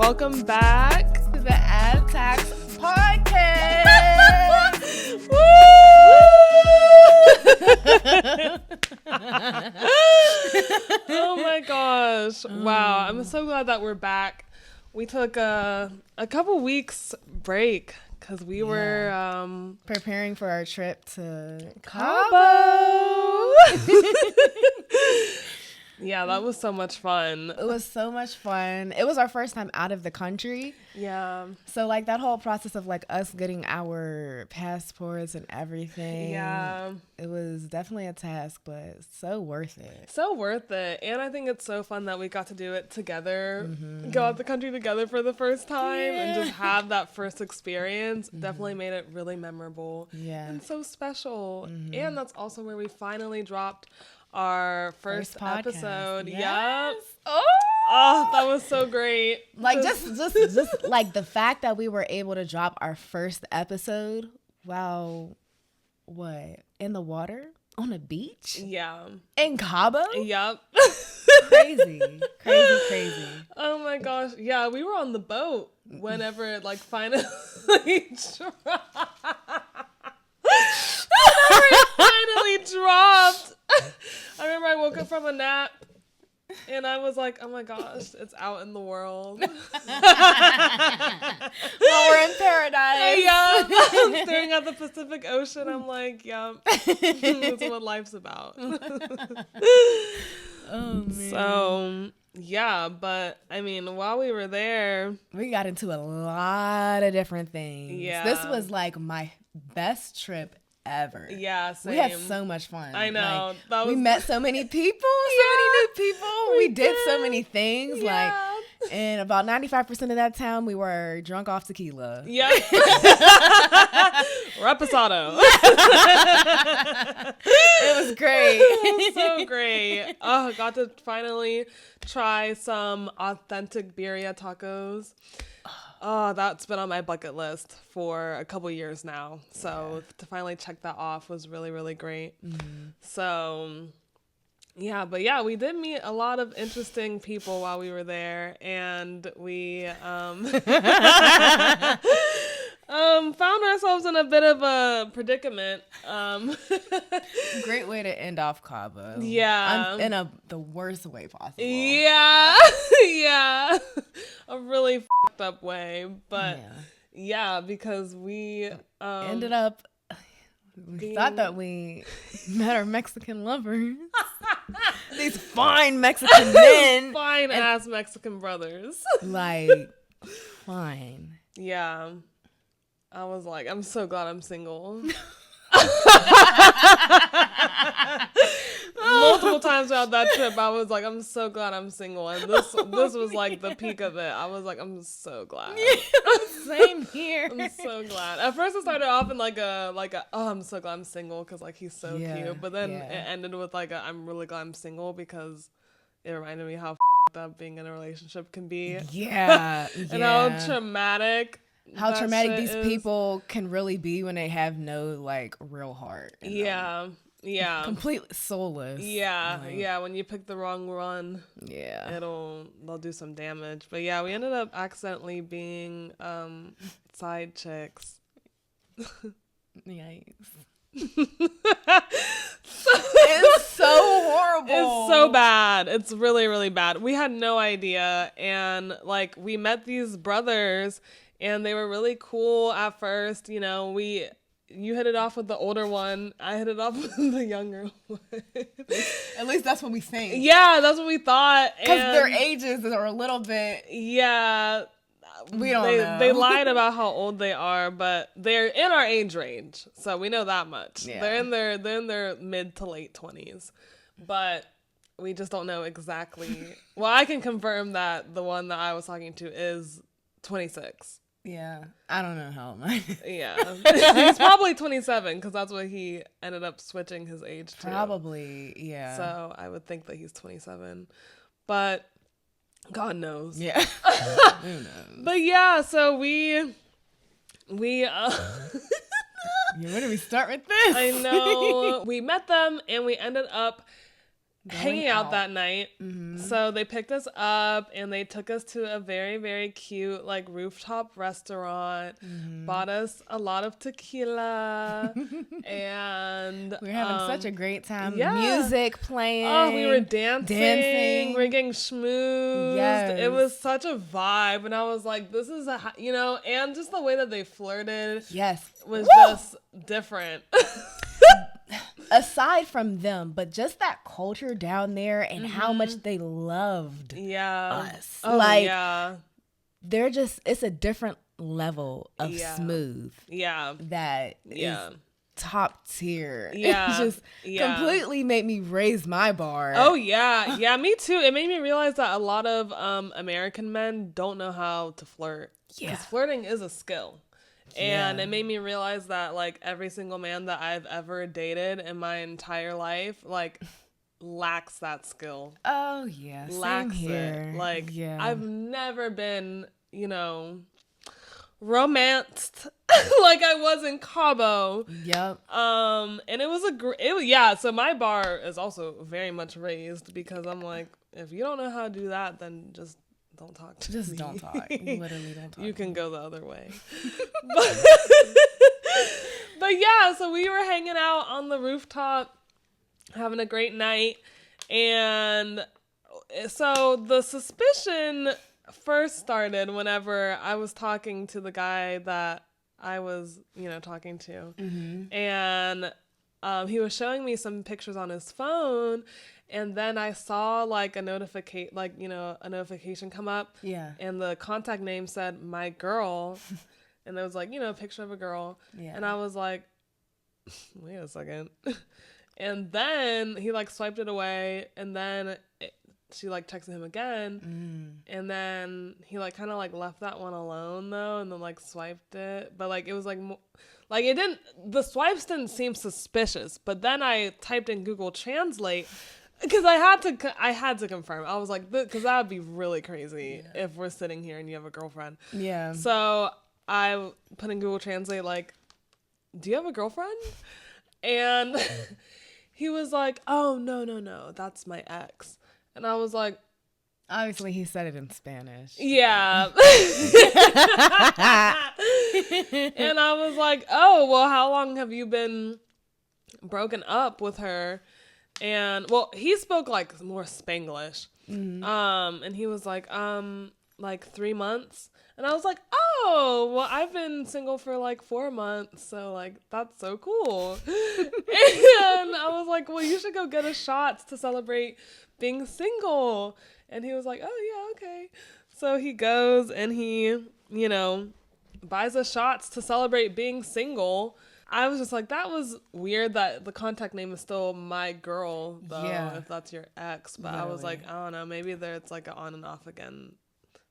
welcome back to the Ad Tax Podcast. Woo! Oh my gosh. Wow. I'm so glad that we're back. We took a couple weeks break because we were preparing for our trip to Cabo. Yeah, that was so much fun. It was so much fun. It was our first time out of the country. Yeah. So like that whole process of like us getting our passports and everything. Yeah. It was definitely a task, but so worth it. So worth it. And I think it's so fun that we got to do it together, go out the country together for the first time and just have that first experience. Definitely made it really memorable. Yeah. And so special. And that's also where we finally dropped our first episode. Yes. Yep. Oh, that was so great. Like just like the fact that we were able to drop our first episode while in the water on a beach? Yeah. In Cabo? Yep. Crazy. Oh my gosh. Yeah, we were on the boat whenever it like finally dropped. I remember I woke up from a nap and I was like, oh my gosh, it's out in the world. Well, we're in paradise. Yeah. I'm staring at the Pacific Ocean. I'm like, yep. That's what life's about. Oh, man. So, yeah, but I mean, while we were there, we got into a lot of different things. Yeah. This was like my best trip ever. Yeah, same. We had so much fun. I know. Like, we met so many people, many new people. We did so many things. Yeah. Like, and about 95% of that time, we were drunk off tequila. Yeah. Reposado. It was great. It was so great. Oh, got to finally try some authentic birria tacos. Oh, that's been on my bucket list for a couple years now. So to finally check that off was really, really great. So, yeah, but yeah, we did meet a lot of interesting people while we were there. And we found ourselves in a bit of a predicament. Great way to end off Cabo. Yeah. In the worst way possible. Yeah. Yeah. A really fucked up way. But yeah, because we ended up, we thought that we met our Mexican lovers. These fine Mexican men. Fine ass Mexican brothers. Like, fine. Yeah. I was like, I'm so glad I'm single. Multiple times throughout that trip, I was like, I'm so glad I'm single. And this was like the peak of it. I was like, I'm so glad. Same here. I'm so glad. At first, it started off in like a oh, I'm so glad I'm single because like he's so cute. But then it ended with like I'm really glad I'm single because it reminded me how f***ed up being in a relationship can be. Yeah. And how traumatic. How traumatic these people can really be when they have no like real heart. Yeah. Yeah. Completely soulless. Yeah. Like, yeah. When you pick the wrong one, they'll do some damage. But yeah, we ended up accidentally being side chicks. Yikes. It's so horrible. It's so bad. It's really, really bad. We had no idea. And like we met these brothers and they were really cool at first. You know, you hit it off with the older one. I hit it off with the younger one. At least that's what we think. Yeah, that's what we thought. Because their ages are a little bit. Yeah. We don't know. They lied about how old they are, but they're in our age range. So we know that much. Yeah. They're in their mid to late 20s. But we just don't know exactly. Well, I can confirm that the one that I was talking to is 26. Yeah. I don't know how old mine is. Yeah. He's probably 27 because that's what he ended up switching his age to. Probably, yeah. So I would think that he's 27. But God knows. Yeah. Who knows? But yeah, so we where do we start with this? I know. We met them and we ended up hanging out that night. So they picked us up and they took us to a very, very cute like rooftop restaurant, bought us a lot of tequila, and we were having such a great time. yeah. Music playing. Oh, we were dancing. We were getting schmoozed. Yes. It was such a vibe. And I was like, this is and just the way that they flirted was just different. Aside from them, but just that culture down there and how much they loved us. Oh, like, they're just, it's a different level of smooth. Yeah. That is top tier. Yeah. It just completely made me raise my bar. Oh, yeah. Yeah, me too. It made me realize that a lot of American men don't know how to flirt. Yeah. Because flirting is a skill. And it made me realize that, like, every single man that I've ever dated in my entire life, like, lacks that skill. Oh, yeah. Lacks Same here. it. Like, I've never been, romanced like I was in Cabo. Yep. And it was so my bar is also very much raised because I'm like, if you don't know how to do that, then just don't talk to me. Just don't talk. Literally don't talk. You can go the other way. But yeah, so we were hanging out on the rooftop, having a great night. And so the suspicion first started whenever I was talking to the guy that I was, talking to. And he was showing me some pictures on his phone. And then I saw like a notification come up. Yeah. And the contact name said my girl. And there was like, a picture of a girl. Yeah. And I was like, wait a second. And then he like swiped it away. And then she like texted him again. And then he like kind of like left that one alone though. And then like swiped it. But like it was like, the swipes didn't seem suspicious. But then I typed in Google Translate. Because I had to confirm. I was like, because that would be really crazy if we're sitting here and you have a girlfriend. Yeah. So I put in Google Translate, like, do you have a girlfriend? And he was like, oh, no, that's my ex. And I was like, obviously he said it in Spanish. Yeah. And I was like, oh, well, how long have you been broken up with her? And well, he spoke like more Spanglish. And he was like 3 months. And I was like, oh, well, I've been single for like 4 months. So like, that's so cool. And I was like, well, you should go get us shots to celebrate being single. And he was like, oh yeah, okay. So he goes and he, buys us shots to celebrate being single. I was just like, that was weird that the contact name is still my girl, though, if that's your ex. But literally. I was like, I don't know, maybe it's like an on and off again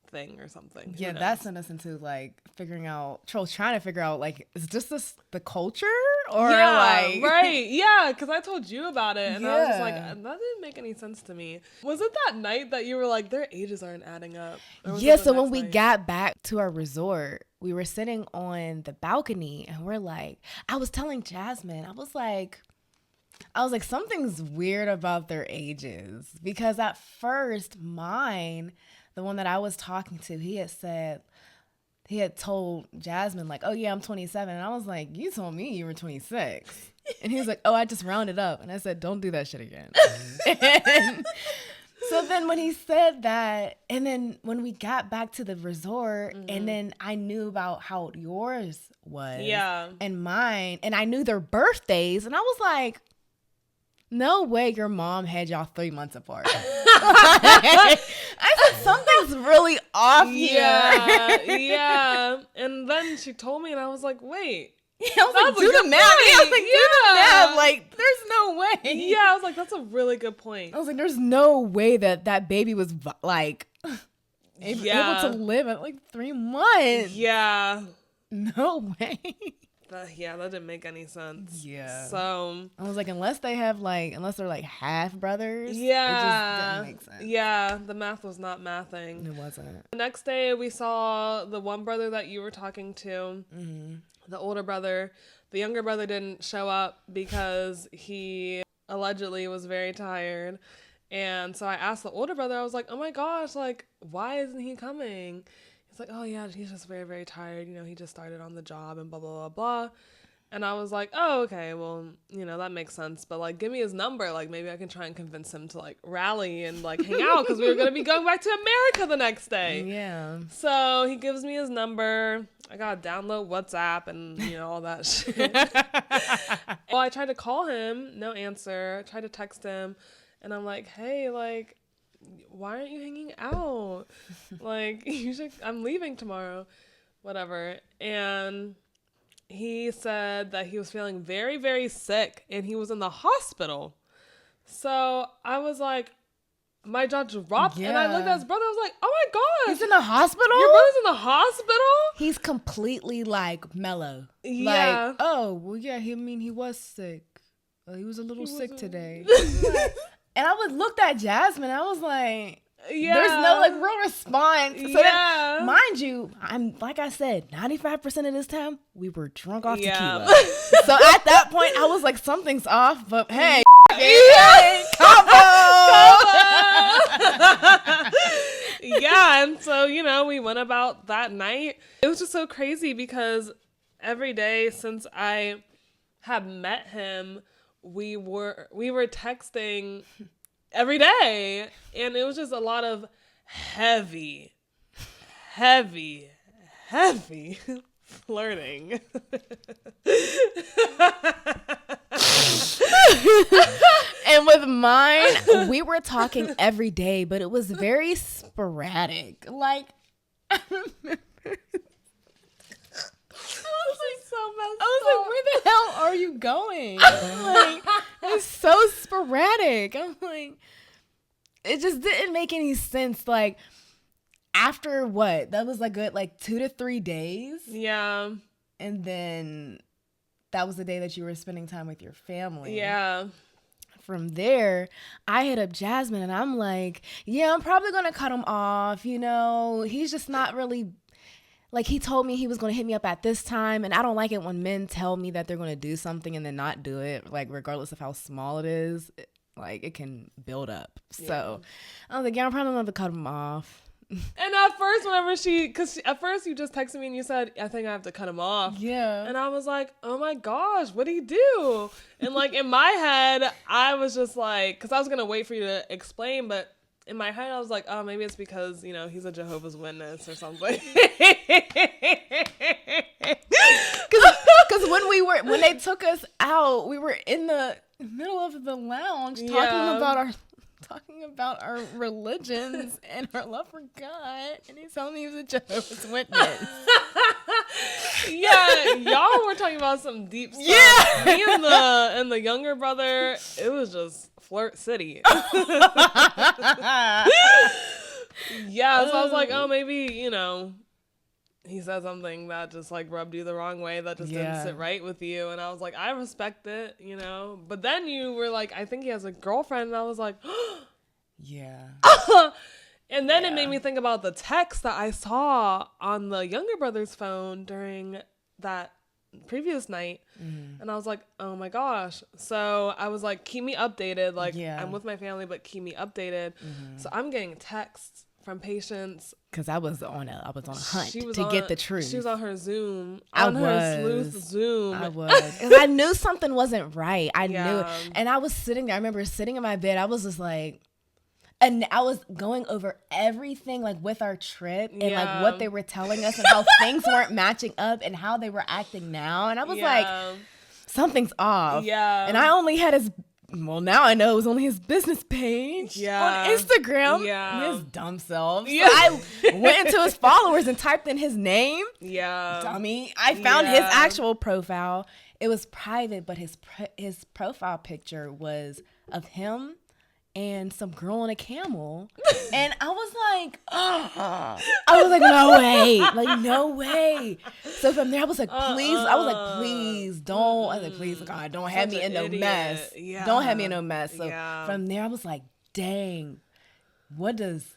thing or something. Yeah, that sent us into like trying to figure out like, is just the culture or like right? Yeah, because I told you about it and I was just like, that didn't make any sense to me. Was it that night that you were like, their ages aren't adding up? Yeah, so when we got back to our resort, we were sitting on the balcony and we're like, I was telling Jasmine, I was like, something's weird about their ages because at first the one that I was talking to, he had told Jasmine like, oh yeah, I'm 27. And I was like, you told me you were 26. And he was like, oh, I just rounded up. And I said, don't do that shit again. And so then when he said that, and then when we got back to the resort, and then I knew about how yours was and mine, and I knew their birthdays, and I was like, no way your mom had y'all 3 months apart. I said, something's really off here. Yeah. And then she told me, and I was like, wait. Yeah, I was like, do the math. I was like, do the math. Like, there's no way. Yeah, I was like, that's a really good point. I was like, there's no way that baby was like able to live at like 3 months. Yeah. No way. That didn't make any sense. Yeah. So I was like, unless they're like half brothers. Yeah. It just didn't make sense. Yeah. The math was not mathing. It wasn't. The next day we saw the one brother that you were talking to. The older brother. The younger brother didn't show up because he allegedly was very tired. And so I asked the older brother, I was like, oh my gosh, like, why isn't he coming? He's like, oh yeah, he's just very, very tired. You know, he just started on the job and blah, blah, blah, blah. And I was like, oh, okay, well, you know, that makes sense. But, like, give me his number. Like, maybe I can try and convince him to, like, rally and, like, hang out because we were going to be going back to America the next day. Yeah. So he gives me his number. I got to download WhatsApp and, you know, all that shit. Well, I tried to call him. No answer. I tried to text him. And I'm like, hey, like, why aren't you hanging out? Like, I'm leaving tomorrow. Whatever. And he said that he was feeling very, very sick and he was in the hospital. So I was like, my jaw dropped and I looked at his brother. I was like, oh my gosh. He's in the hospital? Your brother's in the hospital? He's completely like mellow. Yeah. Like, oh, well, yeah, he was sick. He was a little sick today. And I looked at Jasmine. I was like, yeah. There's no like real response. So yeah. then, mind you, I'm like I said, 95% of this time we were drunk off tequila. So at that point, I was like, something's off. But hey, Cabo. Yeah, and so you know, we went about that night. It was just so crazy because every day since I had met him, we were texting every day, and it was just a lot of heavy flirting. And with mine, we were talking every day, but it was very sporadic. Like, I remember. I was like, where the hell are you going? Like, it's so sporadic. I'm like, it just didn't make any sense. Like, after what? That was like good, like 2 to 3 days. Yeah. And then that was the day that you were spending time with your family. Yeah. From there, I hit up Jasmine and I'm like, yeah, I'm probably going to cut him off. You know, he's just not really... Like, he told me he was going to hit me up at this time, and I don't like it when men tell me that they're going to do something and then not do it, like, regardless of how small it is. Like, it can build up. Yeah. So, I was like, yeah, I'm probably going to cut him off. And at first, because at first you just texted me and you said, I think I have to cut him off. Yeah. And I was like, oh my gosh, what'd he do? And, like, in my head, I was just like, because I was going to wait for you to explain, but in my head, I was like, oh, maybe it's because, you know, he's a Jehovah's Witness or something. Because when they took us out, we were in the middle of the lounge talking about our religions and our love for God, and he's telling me he was a Jehovah's Witness. Yeah, y'all were talking about some deep stuff. Yeah. Me and the younger brother, it was just flirt city. Yeah, so I was like, oh, maybe, you know, he said something that just like rubbed you the wrong way, that just didn't sit right with you. And I was like, I respect it, you know. But then you were like, I think he has a girlfriend. And I was like, yeah. And then it made me think about the text that I saw on the younger brother's phone during that previous night. And I was like, oh my gosh. So I was like, keep me updated. Like, I'm with my family, but keep me updated. So I'm getting texts from patients. Because I was on a hunt to get the truth. She was on her Zoom. I was. Because I knew something wasn't right. I knew. And I was sitting there. I remember sitting in my bed. I was just like, and I was going over everything, like, with our trip and, like, what they were telling us and how things weren't matching up and how they were acting now. And I was like, something's off. Yeah. And I only had now I know it was only his business page on Instagram. Yeah. His dumb self. So I went into his followers and typed in his name. Yeah. Dummy. I found his actual profile. It was private, but his profile picture was of him and some girl on a camel. And I was like, no way. So from there, I was like, please don't. I was like, please, God, don't have me in no mess. Yeah. Don't have me in no mess. So from there, I was like, dang, what is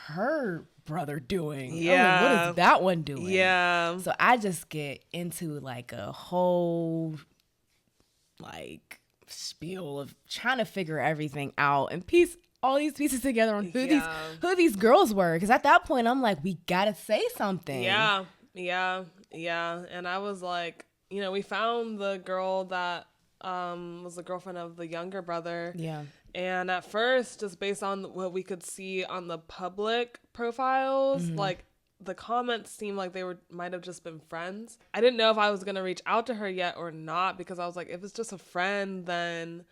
her brother doing? Yeah. Like, what is that one doing? Yeah. So I just get into like a whole like spiel of trying to figure everything out and piece all these pieces together on who these girls were. Because at that point, I'm like, we gotta say something. Yeah. And I was like, you know, we found the girl that was the girlfriend of the younger brother. Yeah. And at first, just based on what we could see on the public profiles, like the comments seemed like they might have just been friends. I didn't know if I was gonna reach out to her yet or not, because I was like, if it's just a friend, then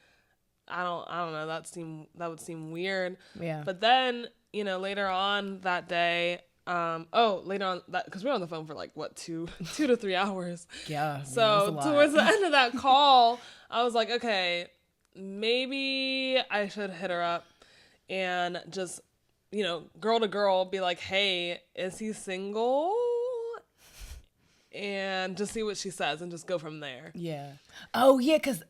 I don't know. That would seem weird. Yeah. But then, you know, later on that day, later on that, because we were on the phone for like what 2 to 3 hours. Yeah. So towards the end of that call, I was like, okay, maybe I should hit her up and just, you know, girl to girl, be like, hey, is he single? And just see what she says and just go from there. Yeah. Oh, yeah, because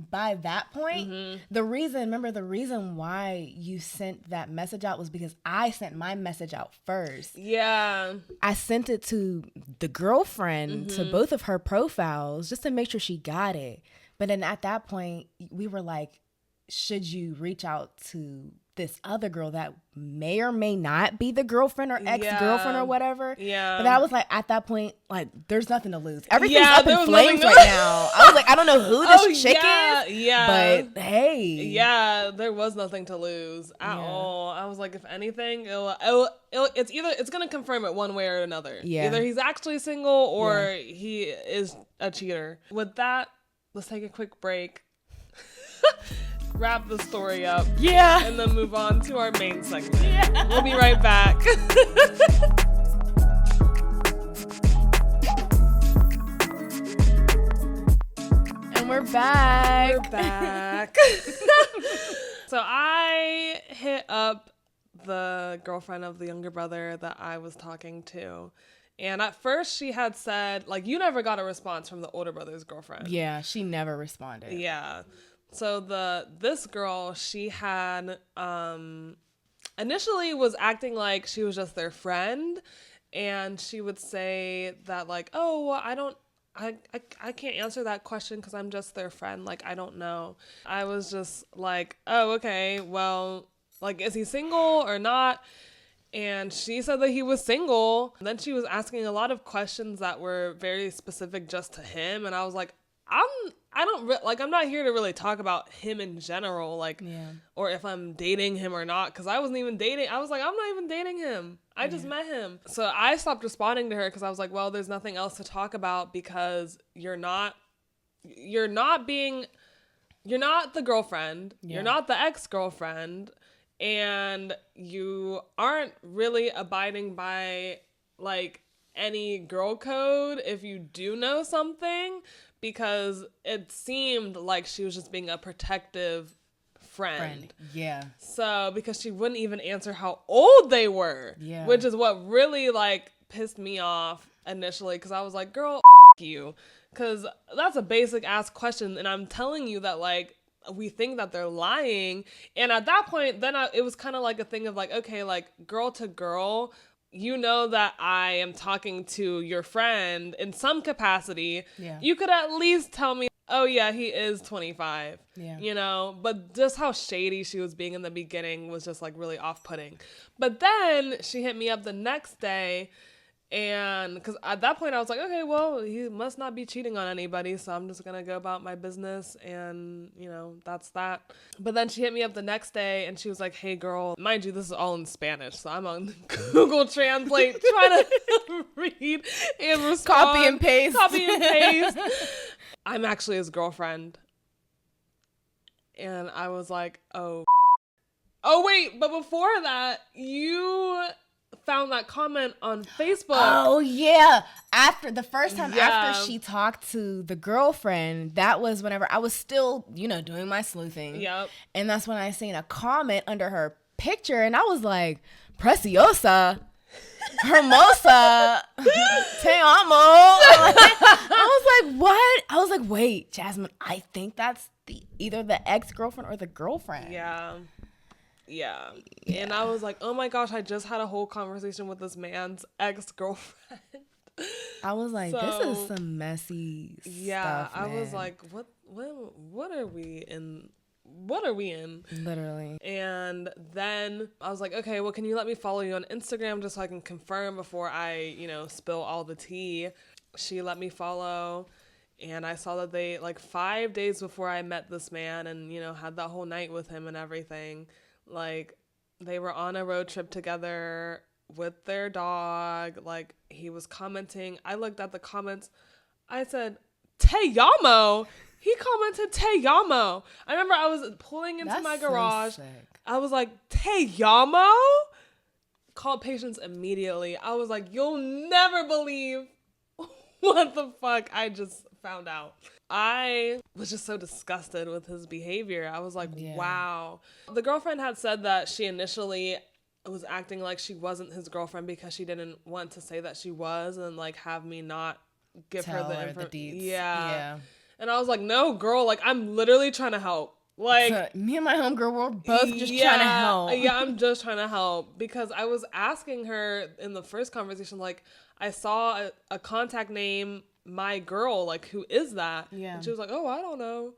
by that point, the reason why you sent that message out was because I sent my message out first. Yeah. I sent it to the girlfriend, to both of her profiles, just to make sure she got it. But then at that point, we were like, should you reach out to this other girl that may or may not be the girlfriend or ex-girlfriend or whatever? Yeah. But I was like, at that point, like, there's nothing to lose. Everything's Yeah, up in flames right now. I was like, I don't know who this chick is. Yeah. But hey. Yeah, there was nothing to lose at all. I was like, if anything, it's going to confirm it one way or another. Yeah. Either he's actually single or he is a cheater. With that, let's take a quick break. Wrap the story up. Yeah. And then move on to our main segment. Yeah. We'll be right back. And we're back. We're back. So I hit up the girlfriend of the younger brother that I was talking to. And at first she had said, like, you never got a response from the older brother's girlfriend. Yeah, she never responded. Yeah. So this girl, she had initially was acting like she was just their friend, and she would say that like, oh, well, I can't answer that question because I'm just their friend. Like, I don't know. I was just like, oh, okay, well, like, is he single or not? And she said that he was single. And then she was asking a lot of questions that were very specific just to him. And I was like, I'm not here to really talk about him in general, like, or if I'm dating him or not, because I wasn't even dating. I was like, I'm not even dating him. I just met him. So I stopped responding to her because I was like, well, there's nothing else to talk about because you're not the girlfriend. Yeah. You're not the ex-girlfriend, and you aren't really abiding by like any girl code if you do know something. Because it seemed like she was just being a protective friend. Yeah. So, because she wouldn't even answer how old they were. Yeah. Which is what really, like, pissed me off initially. Because I was like, girl, you. Because that's a basic-ass question. And I'm telling you that, like, we think that they're lying. And at that point, then it was kind of like a thing of, like, okay, like, girl to girl, you know that I am talking to your friend in some capacity. Yeah. You could at least tell me, oh yeah, he is 25. Yeah. You know, but just how shady she was being in the beginning was just like really off-putting. But then she hit me up the next day, and because at that point I was like, okay, well, he must not be cheating on anybody, so I'm just gonna go about my business, and you know, that's that. But then she hit me up the next day and she was like, hey girl, mind you, this is all in Spanish, so I'm on Google Translate trying to read and respond. Copy and paste. I'm actually his girlfriend. And I was like, oh wait, but before that, you found that comment on Facebook. Oh yeah. After the first time after she talked to the girlfriend, that was whenever I was still, doing my sleuthing. Yep. And that's when I seen a comment under her picture, and I was like, Preciosa, Hermosa, Te amo. I was like, what? I was like, wait, Jasmine, I think that's either the ex-girlfriend or the girlfriend. Yeah. And I was like, oh my gosh, I just had a whole conversation with this man's ex-girlfriend. I was like, this is some messy stuff, I was like, what are we in? what are we in? Literally. And then I was like, okay, well, can you let me follow you on Instagram just so I can confirm before I, spill all the tea? She let me follow. And I saw that they, 5 days before I met this man and, had that whole night with him and everything, they were on a road trip together with their dog. He was commenting. I looked at the comments. I said, Te Yamo. He commented Te Yamo. I remember I was pulling into my garage. So sick. I was like, Te Yamo? Called Patience immediately. I was like, you'll never believe what the fuck I just found out. I was just so disgusted with his behavior. I was like, wow. The girlfriend had said that she initially was acting like she wasn't his girlfriend because she didn't want to say that she was and have me not give Tell her the deets. Yeah. And I was like, no, girl, I'm literally trying to help. So me and my homegirl were both just trying to help. Yeah, I'm just trying to help because I was asking her in the first conversation, I saw a contact name, my girl, who is that? Yeah. And she was like, oh, I don't know.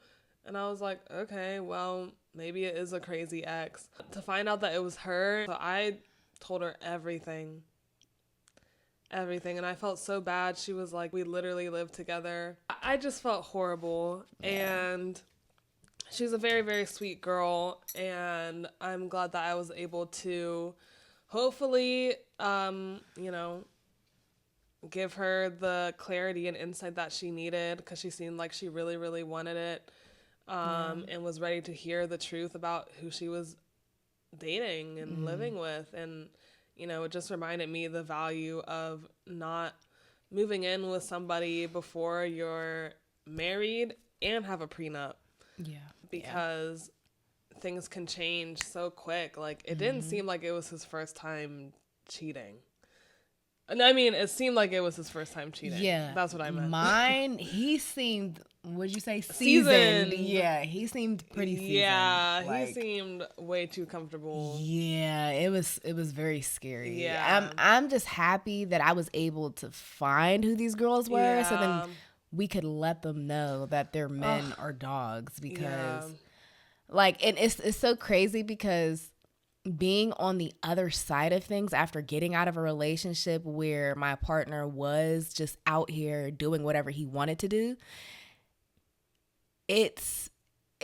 And I was like, okay, well, maybe it is a crazy ex. To find out that it was her, so I told her everything. And I felt so bad. She was like, we literally lived together. I just felt horrible. Yeah. And she's a very, very sweet girl. And I'm glad that I was able to hopefully, give her the clarity and insight that she needed because she seemed like she really, really wanted it and was ready to hear the truth about who she was dating and living with. And it just reminded me the value of not moving in with somebody before you're married and have a prenup. Yeah. Because things can change so quick. It didn't seem like it was his first time cheating. I mean, it seemed like it was his first time cheating. Yeah. That's what I meant. Mine, he seemed, what'd you say? Seasoned. Yeah, he seemed pretty seasoned. Yeah, he seemed way too comfortable. Yeah, it was very scary. Yeah. I'm just happy that I was able to find who these girls were so then we could let them know that their men are dogs because and it's so crazy because being on the other side of things after getting out of a relationship where my partner was just out here doing whatever he wanted to do, it's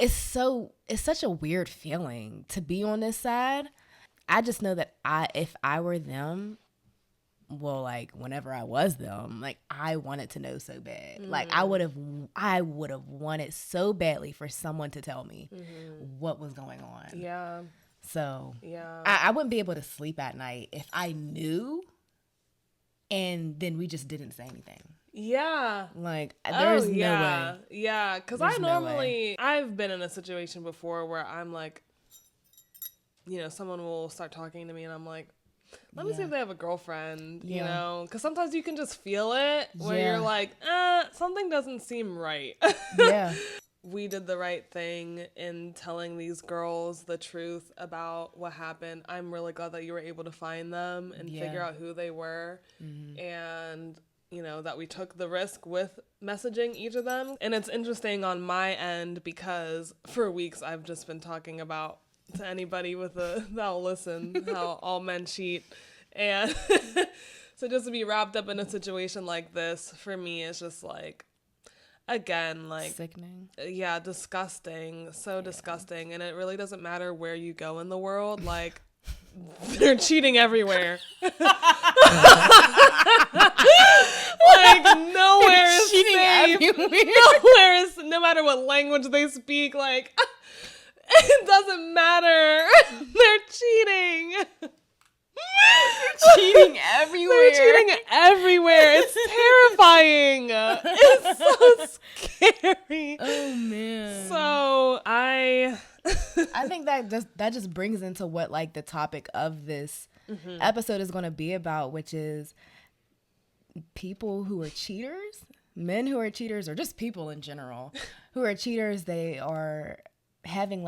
such a weird feeling to be on this side. I just know that if I were them, well, whenever I was them, I wanted to know so bad. I would have wanted so badly for someone to tell me what was going on. Yeah. So I wouldn't be able to sleep at night if I knew and then we just didn't say anything. Yeah. There's no way. Yeah, because I've been in a situation before where I'm someone will start talking to me and I'm like, let me see if they have a girlfriend, because sometimes you can just feel it where you're like, something doesn't seem right. Yeah. We did the right thing in telling these girls the truth about what happened. I'm really glad that you were able to find them and figure out who they were. And, that we took the risk with messaging each of them. And it's interesting on my end because for weeks I've just been talking about to anybody that'll listen how all men cheat. And so just to be wrapped up in a situation like this for me is just again, sickening. Yeah, disgusting. So disgusting. And it really doesn't matter where you go in the world. They're cheating everywhere. Nowhere is cheating safe. Nowhere is, no matter what language they speak, it doesn't matter. They're cheating. Cheating everywhere. They're cheating everywhere. It's terrifying. It's so scary. Oh man. So I think that just brings into what the topic of this episode is going to be about, which is people who are cheaters, men who are cheaters, or just people in general who are cheaters. They are having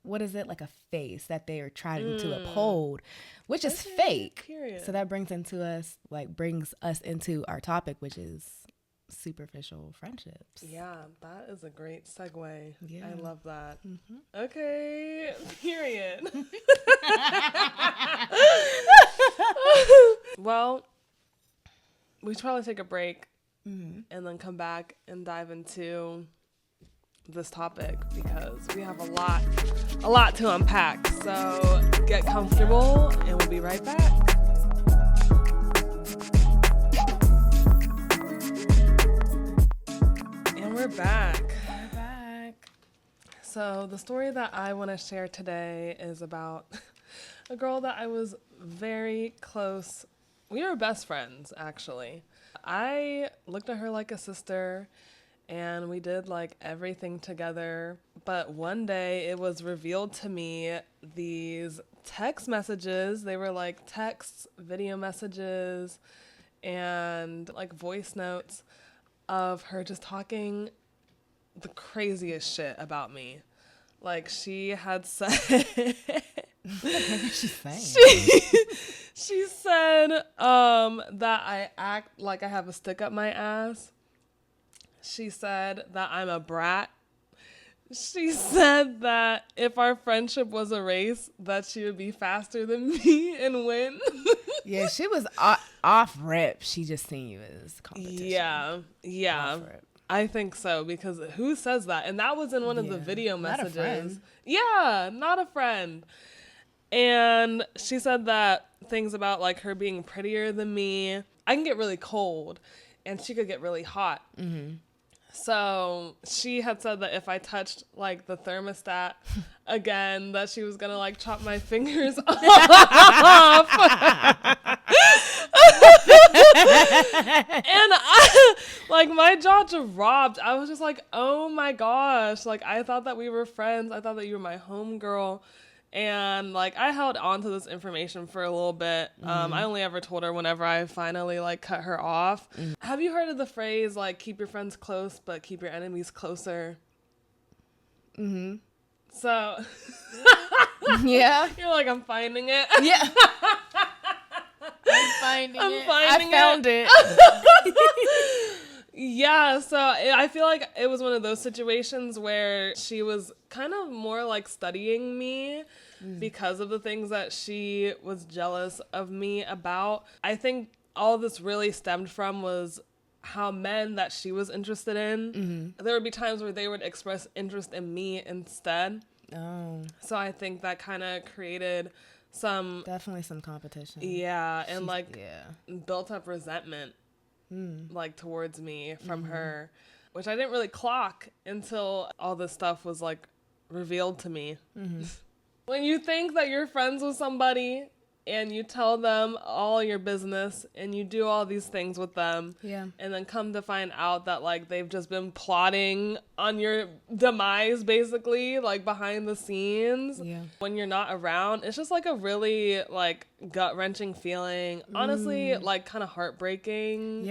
what is it, a face that they are trying to uphold, which is fake. Period. So that brings us into our topic, which is superficial friendships. Yeah, that is a great segue. Yeah. I love that. Okay, period. Well, we should probably take a break and then come back and dive into this topic because we have a lot to unpack. So get comfortable and we'll be right back. And we're back. So the story that I want to share today is about a girl that I was very close. We were best friends, actually. I looked at her like a sister, and we did like everything together. But one day it was revealed to me these text messages. They were like texts, video messages, and like voice notes of her just talking the craziest shit about me. Like she had said she said that I act like I have a stick up my ass. She said that I'm a brat. She said that if our friendship was a race, that she would be faster than me and win. Yeah, she was off rip. She just seen you as competition. Yeah. I think so, because who says that? And that was in one of the video messages. Not a friend. Yeah, not a friend. And she said that things about like her being prettier than me. I can get really cold and she could get really hot. So she had said that if I touched like the thermostat again, that she was gonna like chop my fingers off. And like my jaw dropped. I was just like, oh my gosh. Like I thought that we were friends. I thought that you were my homegirl. And like I held on to this information for a little bit. I only ever told her whenever I finally like cut her off. Have you heard of the phrase like keep your friends close but keep your enemies closer? So Yeah. you're like, I'm finding it. Yeah. I'm finding it. I found it. Yeah, so I feel like it was one of those situations where she was kind of more like studying me because of the things that she was jealous of me about. I think all this really stemmed from was how men that she was interested in, there would be times where they would express interest in me instead. Oh. So I think that kind of created definitely some competition. Yeah, and built up resentment like towards me from her, which I didn't really clock until all this stuff was like revealed to me. When you think that you're friends with somebody and you tell them all your business and you do all these things with them, and then come to find out that like they've just been plotting on your demise basically, like behind the scenes when you're not around, it's just like a really like gut-wrenching feeling, honestly, like kind of heartbreaking,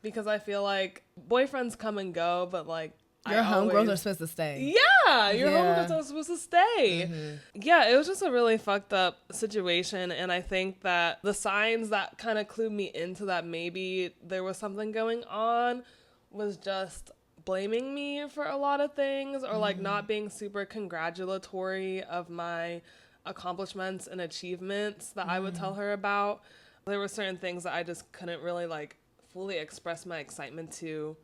because I feel like boyfriends come and go, but like your homegirls are supposed to stay. Yeah, your homegirls are supposed to stay. Yeah, it was just a really fucked up situation. And I think that the signs that kind of clued me into that maybe there was something going on was just blaming me for a lot of things, or like not being super congratulatory of my accomplishments and achievements that I would tell her about. There were certain things that I just couldn't really like fully express my excitement to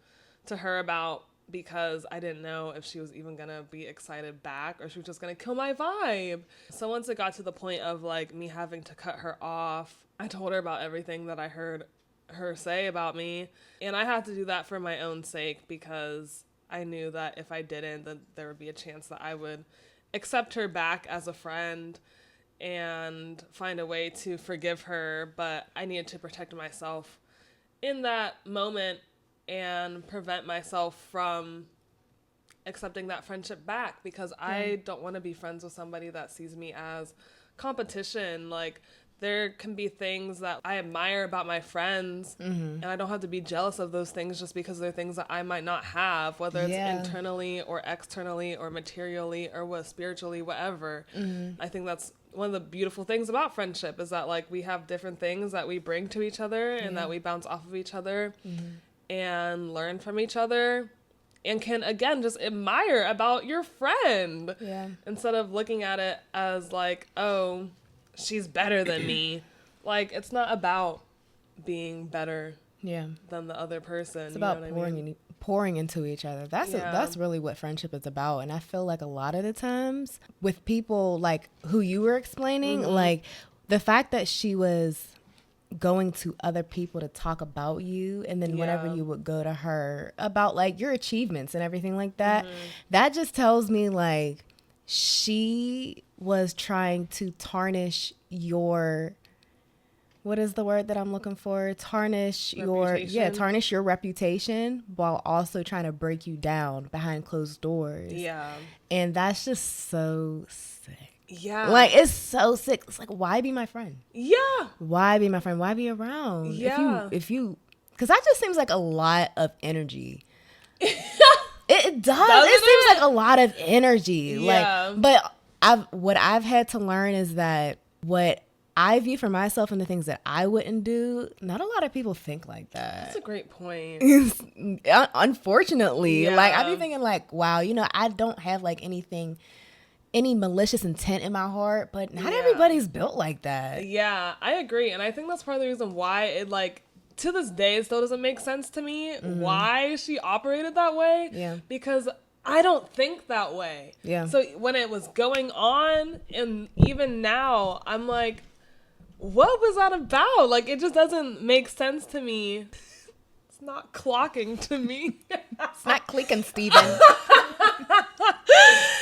her about, because I didn't know if she was even gonna be excited back or she was just gonna kill my vibe. So once it got to the point of like me having to cut her off, I told her about everything that I heard her say about me. And I had to do that for my own sake, because I knew that if I didn't, then there would be a chance that I would accept her back as a friend and find a way to forgive her. But I needed to protect myself in that moment and prevent myself from accepting that friendship back, because I don't want to be friends with somebody that sees me as competition. Like, there can be things that I admire about my friends, and I don't have to be jealous of those things just because they're things that I might not have, whether it's internally or externally or materially or spiritually, whatever. I think that's one of the beautiful things about friendship, is that like we have different things that we bring to each other and that we bounce off of each other. and learn from each other and can, again, just admire about your friend. Yeah. Instead of looking at it as like, oh, she's better than me. Like, it's not about being better than the other person. It's about pouring into each other. That's really what friendship is about. And I feel like a lot of the times with people like who you were explaining, like the fact that she was going to other people to talk about you, and then whenever you would go to her about like your achievements and everything like that, that just tells me like she was trying to tarnish your, what is the word that I'm looking for? Tarnish your reputation while also trying to break you down behind closed doors. Yeah. And that's just so sick. Yeah. Like, it's so sick. It's like, why be my friend? Yeah. Why be my friend? Why be around? Yeah. If you, because that just seems like a lot of energy. It does. It seems like a lot of energy. Yeah. Like, but what I've had to learn is that what I view for myself and the things that I wouldn't do, not a lot of people think like that. That's a great point. Unfortunately. Like, I be thinking like, wow, you know, I don't have like any malicious intent in my heart, but not everybody's built like that. Yeah, I agree. And I think that's part of the reason why it, like, to this day, it still doesn't make sense to me why she operated that way. Yeah. Because I don't think that way. Yeah. So when it was going on, and even now, I'm like, what was that about? Like, it just doesn't make sense to me. It's not clocking to me. It's not clicking, Steven.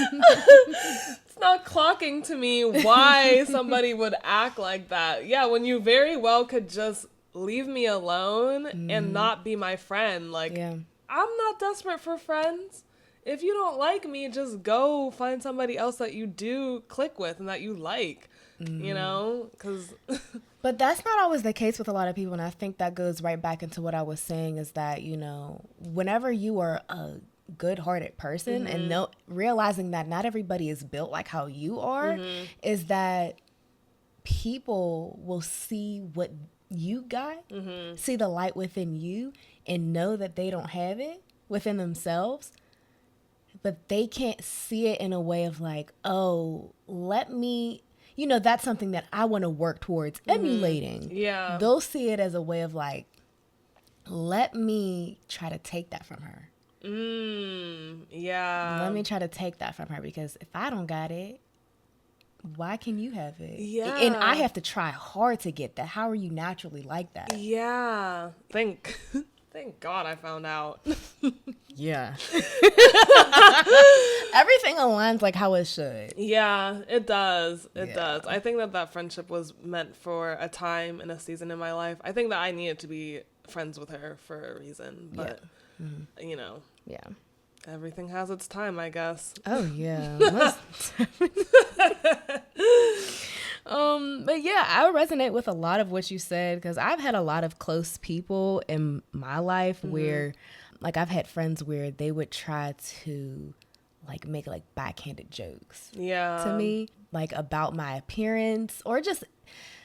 It's not clocking to me why somebody would act like that. Yeah, when you very well could just leave me alone and not be my friend. Like, I'm not desperate for friends. If you don't like me, just go find somebody else that you do click with and that you like. You know, because but that's not always the case with a lot of people. And I think that goes right back into what I was saying is that, you know, whenever you are a good-hearted person and realizing that not everybody is built like how you are, is that people will see what you got, see the light within you, and know that they don't have it within themselves. But they can't see it in a way of like, oh, let me... You know, that's something that I want to work towards emulating. Yeah. They'll see it as a way of like, let me try to take that from her. Yeah. Let me try to take that from her, because if I don't got it, why can you have it? Yeah. And I have to try hard to get that. How are you naturally like that? Yeah. Thank God I found out. Yeah. Everything aligns like how it should. Yeah, it does. It does. I think that friendship was meant for a time and a season in my life. I think that I needed to be friends with her for a reason. But, you know. Yeah. Everything has its time, I guess. Oh, yeah. But yeah, I resonate with a lot of what you said, because I've had a lot of close people in my life where, like, I've had friends where they would try to, like, make, like, backhanded jokes to me, like, about my appearance, or just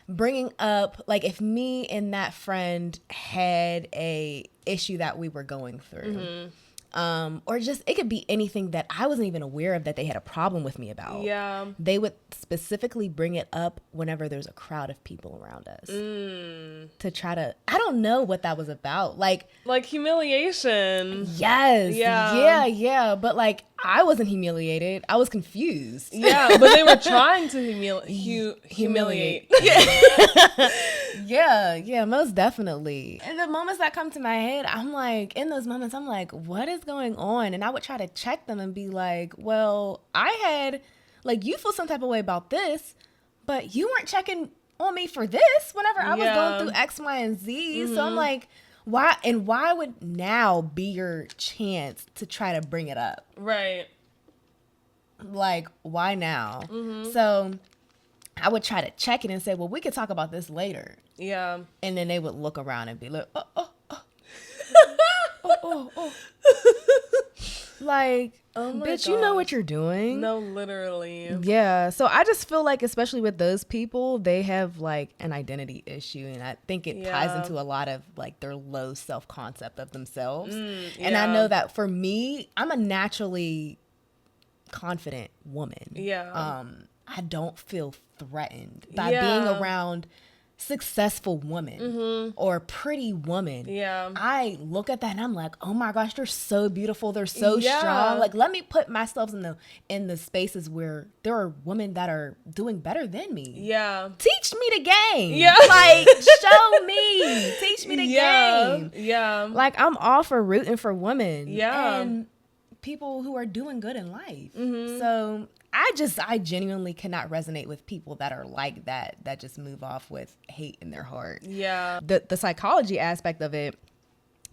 bringing up, like, if me and that friend had a issue that we were going through. Or just, it could be anything that I wasn't even aware of that they had a problem with me about. Yeah. They would specifically bring it up whenever there's a crowd of people around us. To try to, I don't know what that was about. Like humiliation. Yes. Yeah. But like, I wasn't humiliated. I was confused. Yeah, but they were trying to humiliate. Yeah, most definitely. And the moments that come to my head, I'm like, in those moments, I'm like, what is going on? And I would try to check them and be like, well, I had, like, you feel some type of way about this, but you weren't checking on me for this whenever I was going through X, Y, and Z. So I'm like, why would now be your chance to try to bring it up? Right. Like, why now? So I would try to check it and say, well, we could talk about this later. Yeah. And then they would look around and be like, oh. Like, Oh my bitch, you know gosh. what you're doing. No, literally. Yeah. So I just feel like, especially with those people, they have like an identity issue. And I think it ties into a lot of like their low self-concept of themselves. And I know that for me, I'm a naturally confident woman. Yeah. I don't feel threatened by being around successful women or pretty women. Yeah. I look at that and I'm like, oh my gosh, they're so beautiful. They're so strong. Like, let me put myself in the spaces where there are women that are doing better than me. Yeah. Teach me the game. Yeah. Like, show me. Teach me the game. Yeah. Like, I'm all for rooting for women. Yeah. And people who are doing good in life. So I genuinely cannot resonate with people that are like that just move off with hate in their heart. Yeah. The psychology aspect of it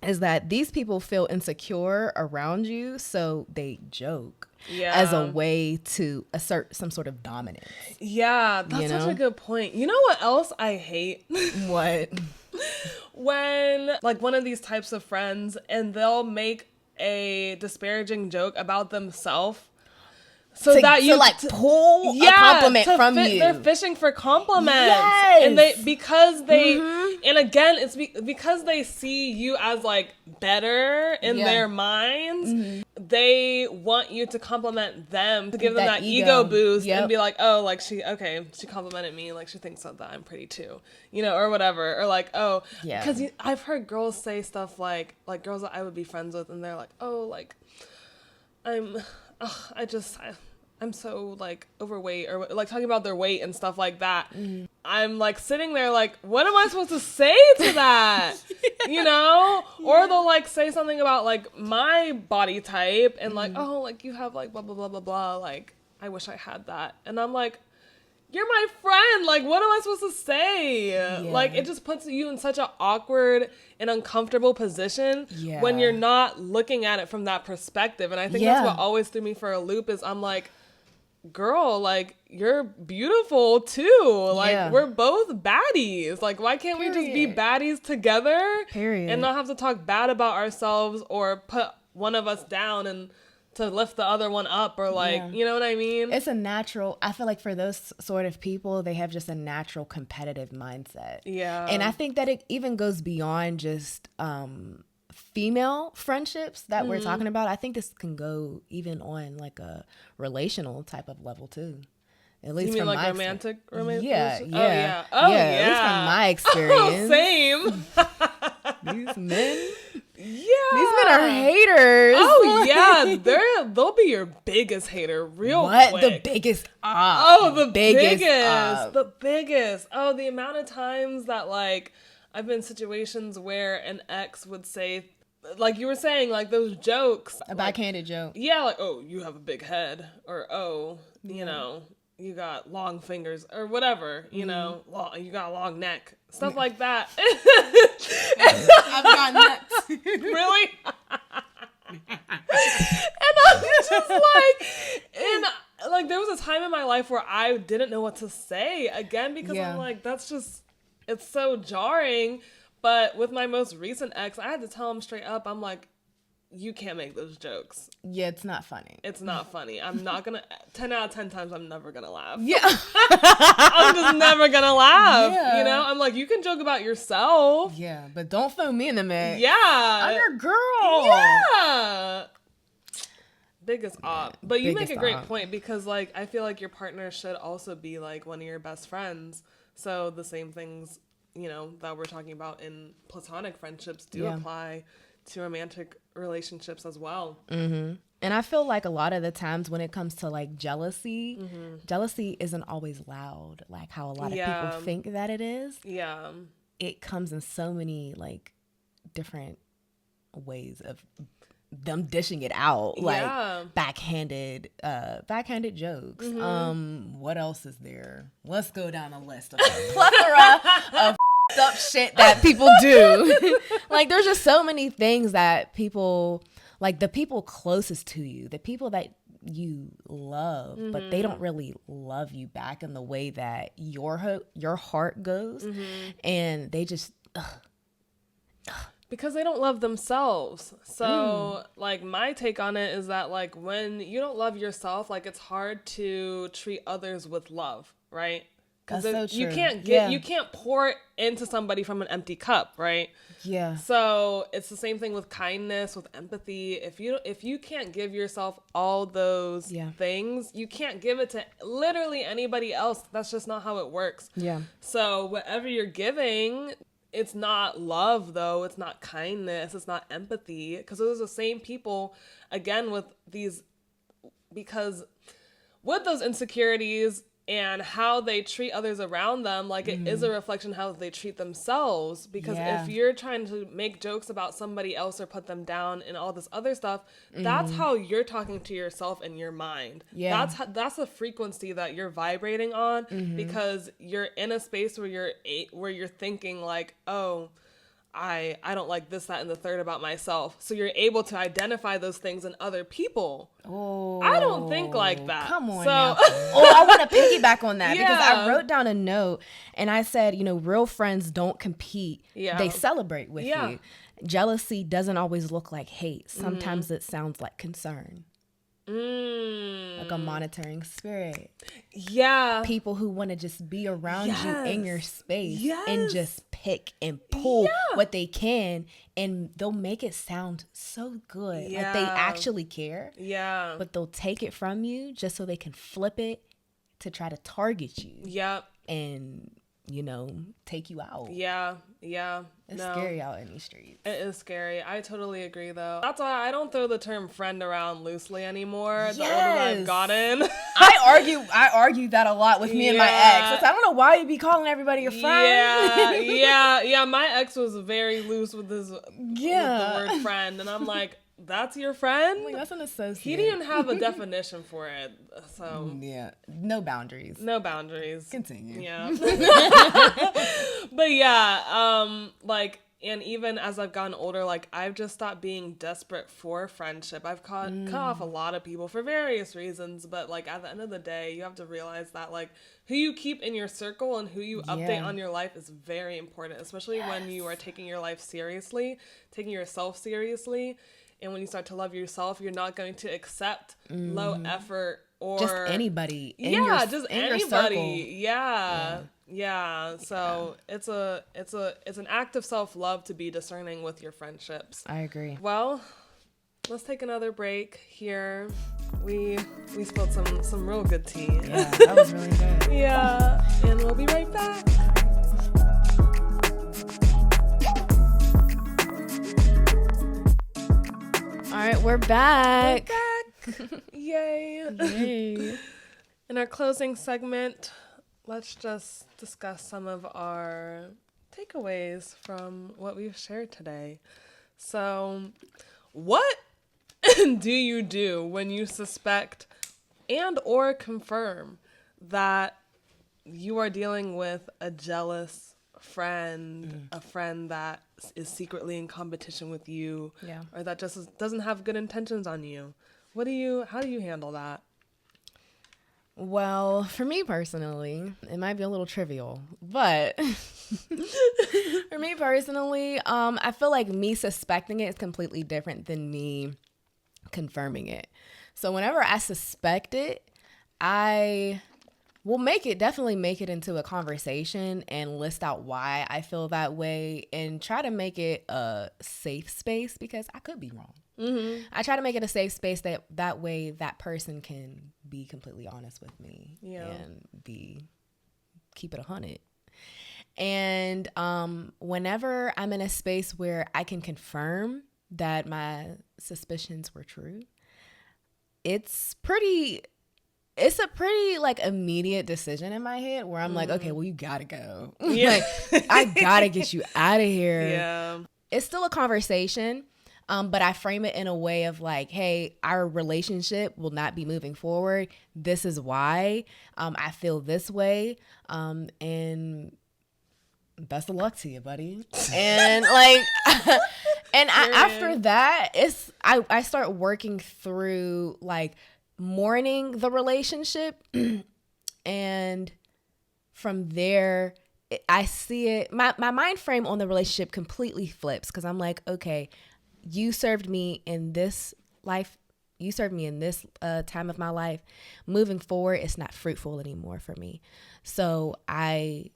is that these people feel insecure around you, so they joke as a way to assert some sort of dominance. Yeah, that's such a good point. You know what else I hate? What? When like one of these types of friends and they'll make a disparaging joke about themselves. So that you like pull a compliment from you. They're fishing for compliments. Yes. And and again, it's because they see you as like better in their minds. They want you to compliment them, to give them that ego boost and be like, oh, like she complimented me. Like she thinks that I'm pretty too, or whatever. Or like, oh, because I've heard girls say stuff like girls that I would be friends with, and they're like, oh, like I'm so like overweight, or like talking about their weight and stuff like that. I'm like sitting there like, what am I supposed to say to that? Or they'll like say something about like my body type and like, oh, like you have like blah, blah, blah, blah, blah. Like, I wish I had that. And I'm like, you're my friend. Like, what am I supposed to say? Yeah. Like, it just puts you in such an awkward and uncomfortable position when you're not looking at it from that perspective. And I think that's what always threw me for a loop is I'm like, girl, like, you're beautiful too. Like, we're both baddies. Like, why can't we just be baddies together? And not have to talk bad about ourselves or put one of us down and to lift the other one up, or like, you know what I mean? It's a natural, I feel like for those sort of people, they have just a natural competitive mindset. Yeah. And I think that it even goes beyond just female friendships that we're talking about. I think this can go even on like a relational type of level too. At least you mean from like my romantic relationship? Yeah. Oh, yeah. At least from my experience. Same. These men. Yeah. These men are haters. Oh, yeah. They'll be your biggest hater real quick. The biggest up. Oh, the biggest. The biggest. Oh, the amount of times that, like, I've been in situations where an ex would say, like you were saying, like those jokes. A backhanded joke. Yeah, like, oh, you have a big head. Or, oh, you got long fingers. Or whatever, you know, you got a long neck. Stuff like that. I've got nuts. Really? And I'm just like, there was a time in my life where I didn't know what to say again, because I'm like, it's so jarring. But with my most recent ex, I had to tell him straight up, I'm like, you can't make those jokes. Yeah, it's not funny. It's not funny. I'm not gonna, 10 out of 10 times, I'm never gonna laugh. Yeah. I'm just never gonna laugh. Yeah. I'm like, you can joke about yourself. Yeah, but don't throw me in the mix. Yeah. I'm your girl. Yeah. Biggest op. But you make a great point, because like, I feel like your partner should also be like one of your best friends. So the same things, that we're talking about in platonic friendships do apply to romantic relationships as well. Mm-hmm. And I feel like a lot of the times when it comes to like jealousy, jealousy isn't always loud, like how a lot of people think that it is. Yeah. It comes in so many like different ways of them dishing it out, like backhanded jokes. What else is there? Let's go down a list of a plethora of up shit that people do. Like, there's just so many things that people, like the people closest to you, the people that you love, but they don't really love you back in the way that your heart goes, and they just Because they don't love themselves. So, like, my take on it is that, like, when you don't love yourself, like, it's hard to treat others with love, right? Because That's so you true. can't Yeah. you can't pour into somebody from an empty cup, right? Yeah. So it's the same thing with kindness, with empathy. If you can't give yourself all those things, you can't give it to literally anybody else. That's just not how it works. Yeah. So whatever you're giving, it's not love, though. It's not kindness. It's not empathy. Because those are the same people, again, because with those insecurities and how they treat others around them, like it is a reflection how they treat themselves. Because if you're trying to make jokes about somebody else or put them down and all this other stuff, that's how you're talking to yourself in your mind. Yeah. That's the frequency that you're vibrating on, because you're in a space where you're thinking like, oh, I don't like this, that, and the third about myself. So you're able to identify those things in other people. Oh, I don't think like that. Come on so, now. Oh, I want to piggyback on that because Yeah. I wrote down a note and I said, real friends don't compete. Yeah. They celebrate with Yeah. you. Jealousy doesn't always look like hate. Sometimes it sounds like concern. Like a monitoring spirit. Yeah. People who want to just be around you in your space Yes. and just pick and pull Yeah. what they can, and they'll make it sound so good. Like they Yeah. actually care, Yeah. but they'll take it from you just so they can flip it to try to target you Yep. and, take you out. Yeah. Yeah. It's scary out in these streets. It is scary. I totally agree, though. That's why I don't throw the term friend around loosely anymore. The older I've Yes. gotten. I argue that a lot with me and my ex. Yeah. I don't know why you be calling everybody a friend. Yeah. My ex was very loose with with the word friend, and I'm like, that's your friend? Like, that's an associate. He didn't even have a definition for it, so Yeah, no boundaries. no boundaries. Continue. Yeah. But yeah, and even as I've gotten older, like, I've just stopped being desperate for friendship. I've cut off a lot of people for various reasons, but, like, at the end of the day, you have to realize that, like, who you keep in your circle and who you update on your life is very important, especially when you are taking your life seriously, taking yourself seriously. And when you start to love yourself, you're not going to accept low effort or Just anybody. In just in anybody. your circle. Yeah. So it's an act of self-love to be discerning with your friendships. I agree. Well, let's take another break here. We spilled some real good tea. Yeah, that was really good. Yeah, and we'll be right back. All right, we're back. Yay. Yay. In our closing segment, let's just discuss some of our takeaways from what we've shared today. So, what do you do when you suspect and or confirm that you are dealing with a jealous friend, a friend that is secretly in competition with you, or that just doesn't have good intentions on you? How do you handle that? Well, for me personally, it might be a little trivial, but for me personally, I feel like me suspecting it is completely different than me confirming it. So whenever I suspect it, I will definitely make it into a conversation and list out why I feel that way and try to make it a safe space, because I could be wrong. Mm-hmm. I try to make it a safe space that way that person can be completely honest with me and keep it 100. And whenever I'm in a space where I can confirm that my suspicions were true, it's a pretty like immediate decision in my head where I'm like, okay, well, you gotta go. Like, I gotta get you out of here. Yeah. It's still a conversation, but I frame it in a way of like, hey, our relationship will not be moving forward. This is why I feel this way. And best of luck to you, buddy. And like, after that, I start working through like mourning the relationship, and from there I see it. My mind frame on the relationship completely flips because I'm like, okay, you served me in this life. You served me in this time of my life. Moving forward, it's not fruitful anymore for me. So I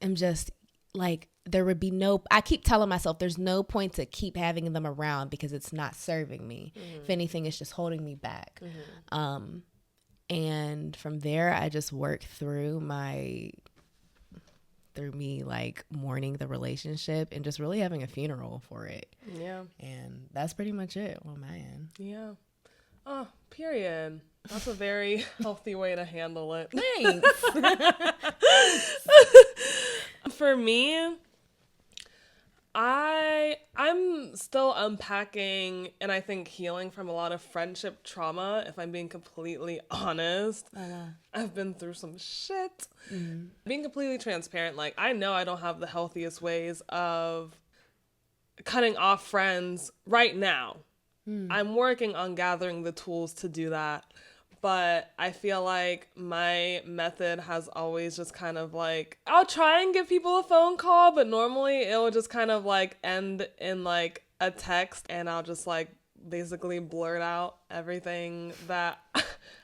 am just like, there would be no, I keep telling myself there's no point to keep having them around because it's not serving me. If anything, it's just holding me back. And from there, I just work through me like mourning the relationship and just really having a funeral for it. Yeah. And that's pretty much it on my end. Yeah. Oh, period. That's a very healthy way to handle it. Thanks. For me, I'm still unpacking and I think healing from a lot of friendship trauma, if I'm being completely honest. I've been through some shit. Being completely transparent, like I know I don't have the healthiest ways of cutting off friends right now. I'm working on gathering the tools to do that. But I feel like my method has always just kind of like, I'll try and give people a phone call, but normally it will just kind of like end in like a text and I'll just like basically blurt out everything that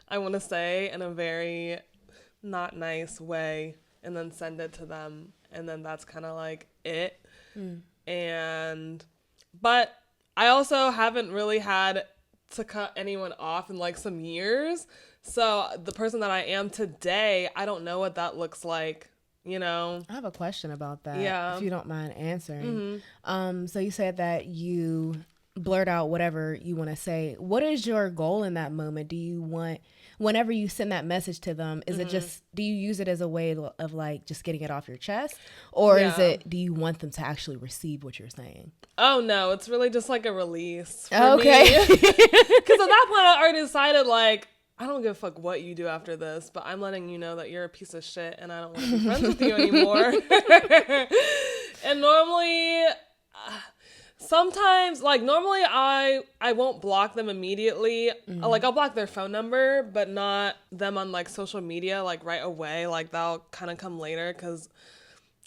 I want to say in a very not nice way and then send it to them. And then that's kind of like it. But I also haven't really had to cut anyone off in like some years. So the person that I am today, I don't know what that looks like, you know? I have a question about that. Yeah. If you don't mind answering. So you said that you blurt out whatever you want to say. What is your goal in that moment? Do you want, whenever you send that message to them, is it just, do you use it as a way of like just getting it off your chest? Or is it, do you want them to actually receive what you're saying? Oh no, it's really just like a release for okay. me. Because at that point I already decided like, I don't give a fuck what you do after this, but I'm letting you know that you're a piece of shit and I don't want to be friends with you anymore. And normally, sometimes, like normally I won't block them immediately. Like I'll block their phone number, but not them on like social media like right away. Like that'll kind of come later because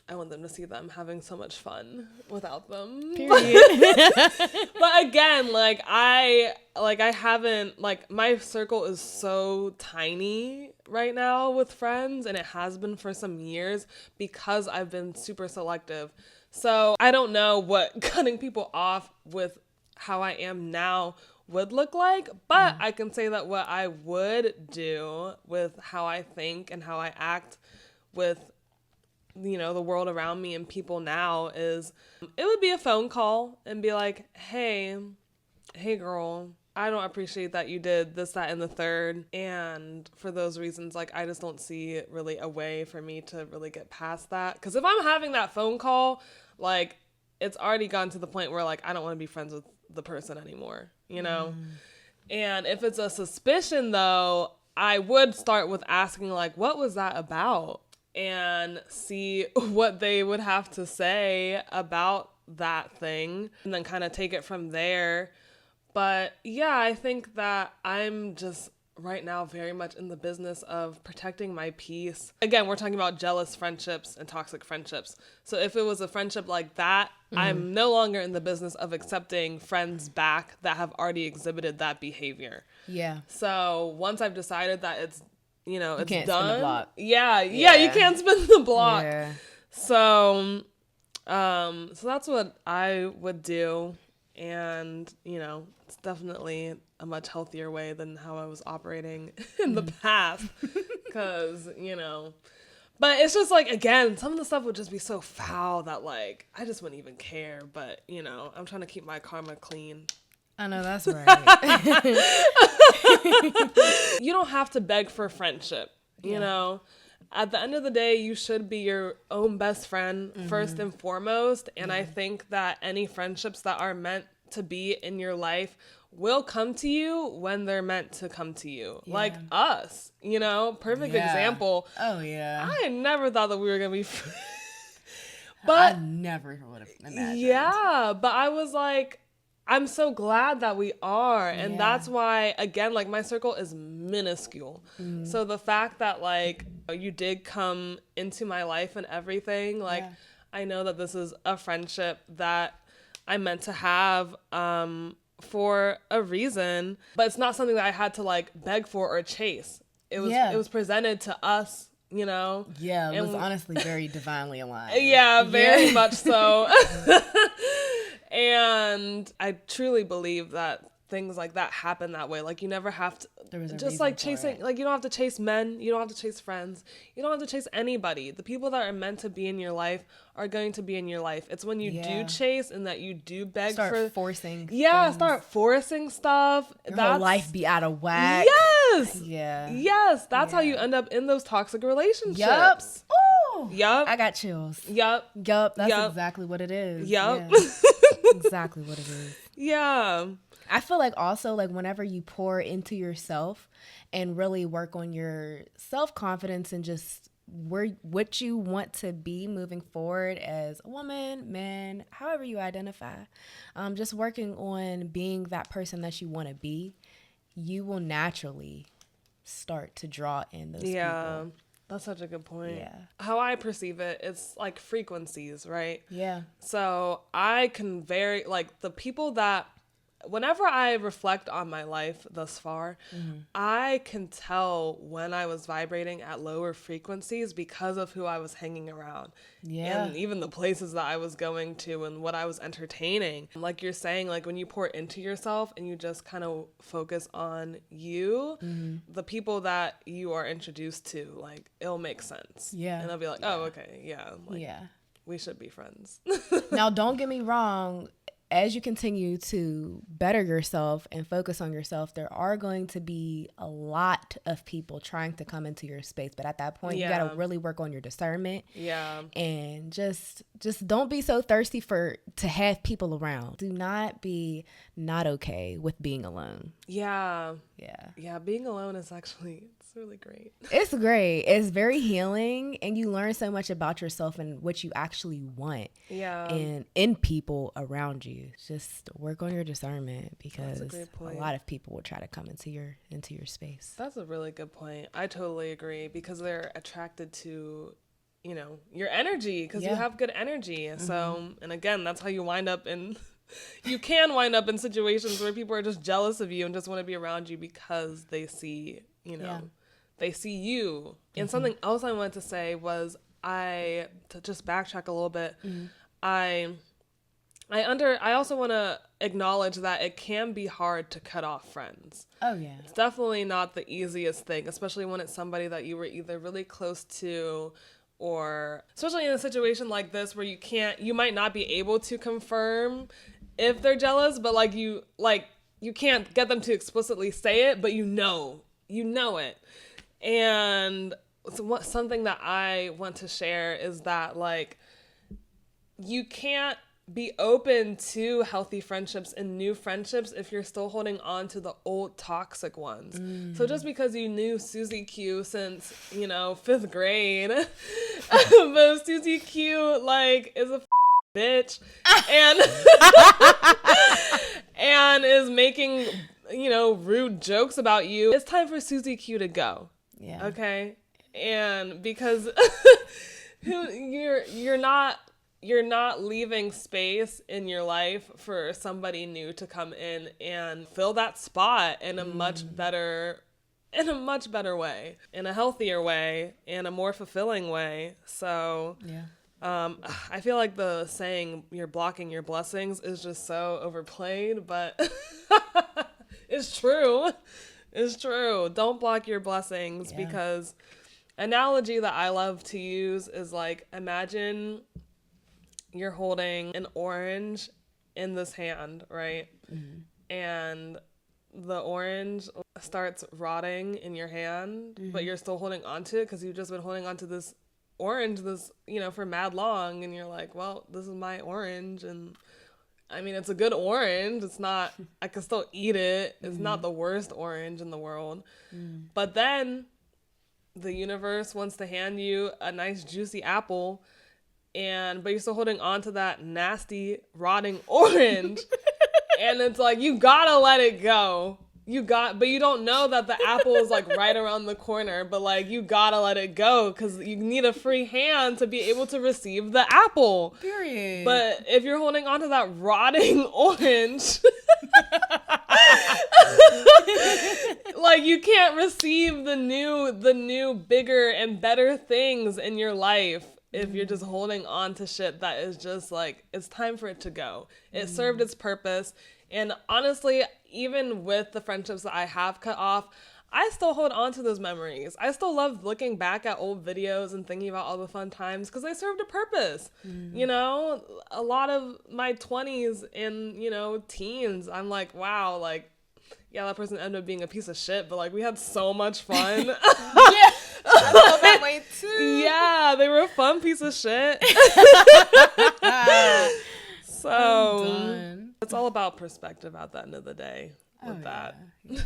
I want them to see them having so much fun without them. But again, like I haven't, like my circle is so tiny right now with friends and it has been for some years because I've been super selective. So I don't know what cutting people off with how I am now would look like, but I can say that what I would do with how I think and how I act with, you know, the world around me and people now is it would be a phone call and be like, hey girl, I don't appreciate that you did this, that, and the third. And for those reasons, like, I just don't see really a way for me to really get past that. Because if I'm having that phone call, like, it's already gone to the point where, like, I don't want to be friends with the person anymore, you know? And if it's a suspicion, though, I would start with asking, like, what was that about? And see what they would have to say about that thing. And then kind of take it from there. But yeah, I think that I'm just right now very much in the business of protecting my peace. Again, we're talking about jealous friendships and toxic friendships. So if it was a friendship like that, I'm no longer in the business of accepting friends back that have already exhibited that behavior. Yeah. So once I've decided that it's, you know, it's can't done. spin the block. Yeah, you can't spin the block. Yeah. So that's what I would do. And, you know, it's definitely a much healthier way than how I was operating in the past. Because, you know, but it's just like, again, some of the stuff would just be so foul that, like, I just wouldn't even care. But, you know, I'm trying to keep my karma clean. I know that's right. You don't have to beg for friendship, you know? At the end of the day, you should be your own best friend first and foremost. And I think that any friendships that are meant to be in your life will come to you when they're meant to come to you. Yeah. Like us, you know, perfect example. Oh, yeah. I never thought that we were going to be but I never would have imagined. Yeah, but I was like, I'm so glad that we are. And Yeah. that's why, again, like my circle is minuscule. So the fact that like you did come into my life and everything, like Yeah. I know that this is a friendship that I meant to have for a reason, but it's not something that I had to like beg for or chase. It was presented to us, you know. Yeah, it was And honestly very divinely aligned. yeah, very much so. And I truly believe that things like that happen that way. Like you never have to There was a just reason like for chasing it. like you don't have to chase men, you don't have to chase friends, you don't have to chase anybody. The people that are meant to be in your life are going to be in your life. It's when you Yeah. do chase and that you do beg Start for forcing. yeah, things. start forcing stuff. Your whole life be out of whack. Yes. Yeah. Yes, that's how you Yeah. end up in those toxic relationships. Yup. Ooh. Yup. I got chills. Yup. Yup. That's Yup. exactly what it is. Yup. Yeah. Exactly what it is. Yeah. I feel like also like whenever you pour into yourself and really work on your self-confidence and just what you want to be moving forward as a woman, man, however you identify, just working on being that person that you want to be, you will naturally start to draw in those people. That's such a good point. Yeah. How I perceive it, it's like frequencies, right? Yeah. So I can like the people that, whenever I reflect on my life thus far, I can tell when I was vibrating at lower frequencies because of who I was hanging around. Yeah. And even the places that I was going to and what I was entertaining. Like you're saying, like when you pour into yourself and you just kind of focus on you, the people that you are introduced to, like it'll make sense. Yeah. And they'll be like, oh, okay, yeah. Like, Yeah. we should be friends. Now, don't get me wrong. As you continue to better yourself and focus on yourself, there are going to be a lot of people trying to come into your space. But at that point, you got to really work on your discernment. Yeah. And just don't be so thirsty to have people around. Do not be not okay with being alone. Yeah. Yeah. Yeah. Being alone is actually, it's really great. It's great. It's very healing. And you learn so much about yourself and what you actually want. Yeah. And in people around you. Just work on your discernment because That's a great point. a lot of people will try to come into your space. That's a really good point. I totally agree because they're attracted to, you know, your energy because you have good energy. So, and again, that's how you wind up in, you can wind up in situations where people are just jealous of you and just want to be around you because they see, you know, they see you. And something else I wanted to say was to just backtrack a little bit, I also want to acknowledge that it can be hard to cut off friends. Oh, yeah. It's definitely not the easiest thing, especially when it's somebody that you were either really close to or especially in a situation like this where you might not be able to confirm if they're jealous, but you can't get them to explicitly say it, but you know it. And something that I want to share is that like you can't be open to healthy friendships and new friendships if you're still holding on to the old toxic ones. So just because you knew Susie Q since, you know, 5th grade, but Susie Q like is a bitch and and is making, you know, rude jokes about you, it's time for Susie Q to go. Yeah. Okay? And because you're not leaving space in your life for somebody new to come in and fill that spot in a much better way, in a healthier way, in a more fulfilling way. So I feel like the saying you're blocking your blessings is just so overplayed, but it's true. It's true. Don't block your blessings because analogy that I love to use is like, imagine you're holding an orange in this hand, right? And the orange starts rotting in your hand, but you're still holding on to it because you've just been holding on to this orange, for mad long. And you're like, well, this is my orange. And I mean, it's a good orange. It's not, I can still eat it. It's not the worst orange in the world. But then the universe wants to hand you a nice juicy apple, but you're still holding on to that nasty rotting orange. And it's like, you gotta let it go. But you don't know that the apple is like right around the corner, but like you gotta let it go because you need a free hand to be able to receive the apple. Period. But if you're holding on to that rotting orange, like you can't receive the new, bigger and better things in your life if you're just holding on to shit that is just like, it's time for it to go. It served its purpose. And honestly, even with the friendships that I have cut off, I still hold on to those memories. I still love looking back at old videos and thinking about all the fun times because they served a purpose. You know, a lot of my 20s and, you know, teens, I'm like, wow, like, yeah, that person ended up being a piece of shit, but like we had so much fun. Yeah, I feel that way too. Yeah, they were a fun piece of shit. So it's all about perspective at the end of the day with that. Yeah.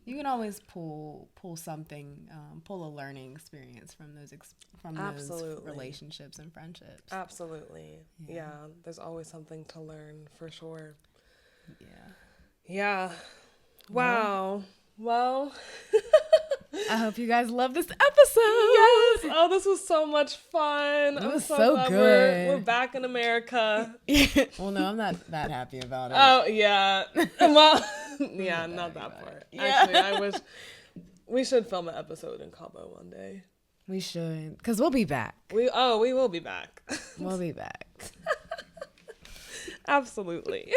You can always pull something, pull a learning experience from those those relationships and friendships. Absolutely. Yeah, there's always something to learn for sure. Yeah. Wow. Well, I hope you guys love this episode. Yes. Oh, this was so much fun. It was so glad good. We're back in America. Well, no, I'm not that happy about it. Oh, yeah. Well, yeah, not that part. Yeah. Actually, I wish we should film an episode in Cabo one day. We should, because we'll be back. We will be back. We'll be back. Absolutely.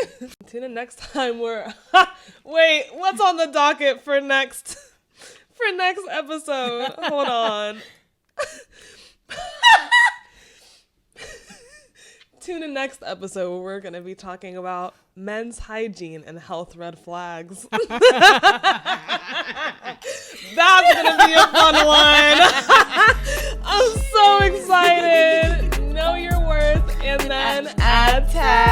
Tune in next time. Wait, what's on the docket for next episode? Hold on. Tune in next episode where we're going to be talking about men's hygiene and health red flags. That's going to be a fun one. I'm so excited. Know your worth and then add tag.